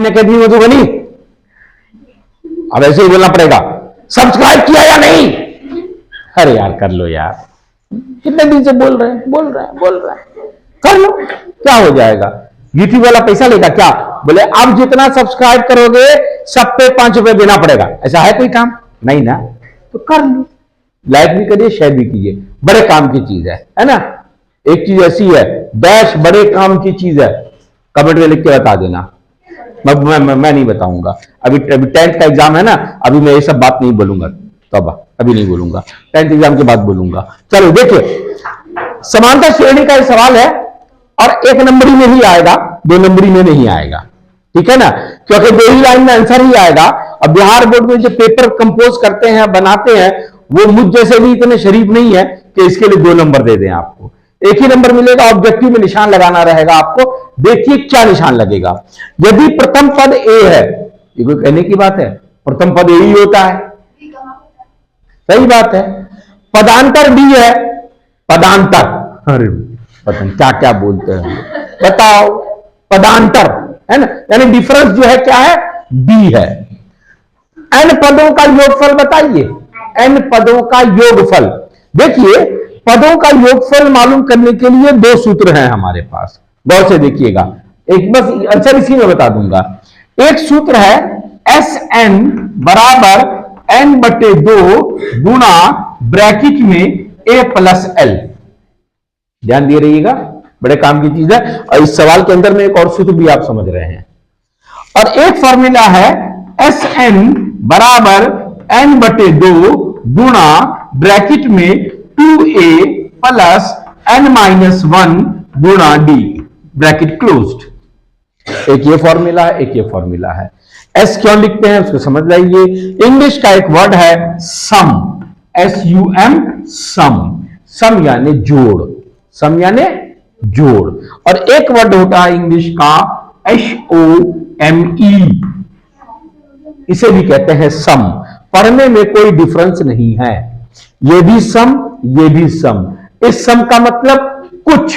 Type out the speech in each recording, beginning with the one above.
Academy Madhubani. अब ऐसे ही बोलना पड़ेगा, सब्सक्राइब किया या नहीं? अरे यार कर लो यार, कितने दिन से बोल रहे हैं, कर लो, क्या हो जाएगा? यूट्यूब वाला पैसा लेगा क्या? बोले अब जितना सब्सक्राइब करोगे सब पे 5 रुपए देना पड़ेगा। ऐसा है कोई काम? नहीं ना, तो कर लो, लाइक भी करिए, शेयर भी कीजिए, बड़े काम की चीज है ना। एक चीज ऐसी है, डैश बड़े काम की चीज है, कमेंट में लिख के बता देना। मैं नहीं बताऊंगा, अभी 10th का एग्जाम है ना, अभी मैं ये सब बात नहीं बोलूंगा, तब अभी नहीं बोलूंगा, 10th एग्जाम के बाद बोलूंगा। चलो देखिए, समांतर श्रेणी का एक सवाल है और 1 नंबरी में ही आएगा, 2 नंबरी में नहीं आएगा, ठीक है ना, क्योंकि 2 ही लाइन में आंसर ही आएगा। अब बिहार बोर्ड में जो पेपर कंपोज करते हैं, बनाते हैं, वो मुझ जैसे भी इतने शरीफ नहीं है कि इसके लिए 2 नंबर दे दें आपको। 1 ही नंबर मिलेगा, ऑब्जेक्टिव में निशान लगाना रहेगा आपको। देखिए क्या निशान लगेगा। यदि प्रथम पद ए है, ये कोई कहने की बात है, प्रथम पद ए ही होता है, सही बात है। पदांतर डी है, पदांतर, अरे पता नहीं क्या क्या बोलते हैं, बताओ, पदांतर है ना, यानी डिफरेंस जो है क्या है, डी है। एन पदों का योगफल बताइए, एन पदों का योगफल। देखिए, पदों का योगफल मालूम करने के लिए 2 सूत्र हैं हमारे पास, गौर से देखिएगा, एक बस आंसर इसी में बता दूंगा। एक सूत्र है एस एन बराबर n/2 गुना ब्रैकेट में a प्लस एल। ध्यान दे रहिएगा, बड़े काम की चीज है। और इस सवाल के अंदर में एक और सूत्र भी आप समझ रहे हैं। और एक फॉर्मूला है एस एन बराबर n/2 गुना ब्रैकेट में 2a प्लस n-1 गुणा डी, ब्रैकेट क्लोज्ड। एक ये फॉर्मूला है, एक ये फॉर्मूला है। एस क्यों लिखते हैं उसको समझ लाइए। इंग्लिश का एक वर्ड है सम, SUM, सम, सम यानी जोड़, सम यानी जोड़। और एक वर्ड होता है इंग्लिश का SOME, इसे भी कहते हैं सम। पढ़ने में कोई डिफरेंस नहीं है, ये भी सम, ये भी सम। इस सम का मतलब कुछ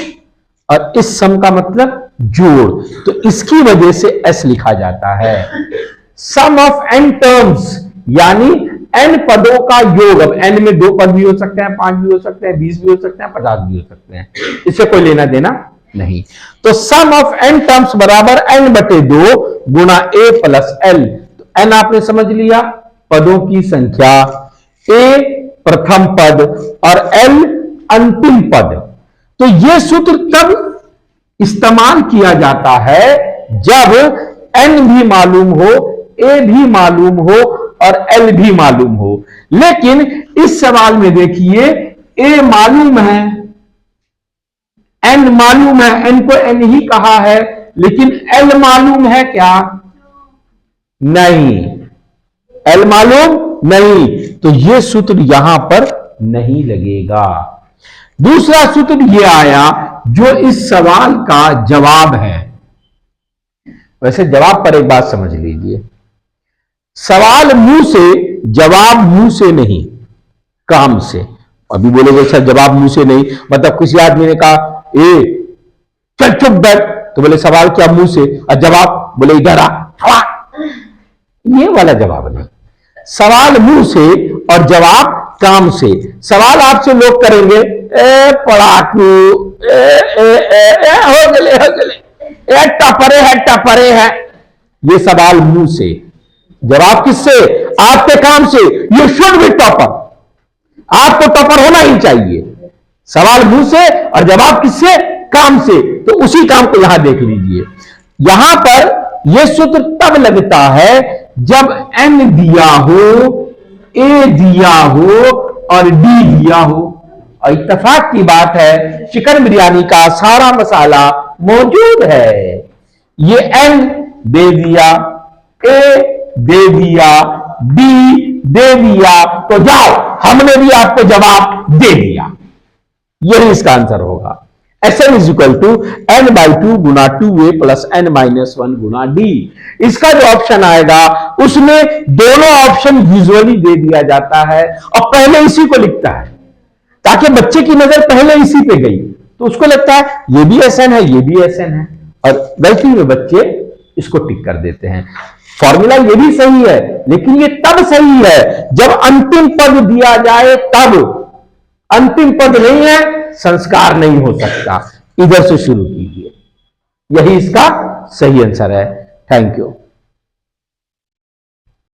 और इस सम का मतलब जोड़, तो इसकी वजह से एस लिखा जाता है। सम ऑफ n टर्म्स यानी n पदों का योग। अब n में 2 पद भी हो सकते हैं, 5 भी हो सकते हैं, 20 भी हो सकते हैं, 50 भी हो सकते हैं, इससे कोई लेना देना नहीं। तो सम ऑफ n टर्म्स बराबर n/2 Guna a plus L. तो n आपने समझ लिया, पदों की संख्या, a प्रथम पद और l अंतिम पद। तो यह सूत्र तब इस्तेमाल किया जाता है जब n भी मालूम हो, a भी मालूम हो और l भी मालूम हो। लेकिन इस सवाल में देखिए, a मालूम है, n मालूम है, n को n ही कहा है, लेकिन l मालूम है क्या? नहीं, l मालूम नहीं, तो यह सूत्र यहां पर नहीं लगेगा। दूसरा सूत्र यह आया जो इस सवाल का जवाब है। वैसे जवाब पर एक बात समझ लीजिए, सवाल मुंह से, जवाब मुंह से नहीं, काम से। अभी बोलेगे अच्छा जवाब मुंह से नहीं, मतलब किसी आदमी ने कहा ए चल चुप बैठ, तो बोले सवाल क्या मुंह से, और जवाब बोले इधर आ, ये वाला जवाब नहीं। सवाल मुंह से और जवाब काम से। सवाल आपसे लोग करेंगे ए पढ़ाकू, हो गले, टपरे है, ये सवाल मुंह से। जवाब किससे? आपके काम से। यू शुड बी टॉपर, आपको टॉपर होना ही चाहिए। सवाल मुंह से और जवाब किससे? काम से। तो उसी काम को यहां देख लीजिए। यहां पर यह सूत्र तब लगता है जब n दिया हो, a दिया हो और d दिया हो। और इत्तेफाक की बात है, चिकन बिरयानी का सारा मसाला मौजूद है। ये n दे दिया, a दे दिया, b दे दिया, तो जाओ हमने भी आपको जवाब दे दिया। यही इसका आंसर होगा। Sn is equal to n/2 गुना 2a प्लस n-1 गुना d। इसका जो ऑप्शन आएगा उसमें दोनों ऑप्शन यूजुअली दे दिया जाता है और पहले इसी को लिखता है, ताकि बच्चे की नजर पहले इसी पे गई तो उसको लगता है ये भी Sn है, ये भी Sn है, और गलती में बच्चे इसको टिक कर देते हैं। फॉर्मूला ये भी सही है, लेकिन ये तब सही है जब अंतिम पद दिया जाए तब। अंतिम पद नहीं है, संस्कार नहीं हो सकता। इधर से शुरू कीजिए, यही इसका सही आंसर है। Thank you.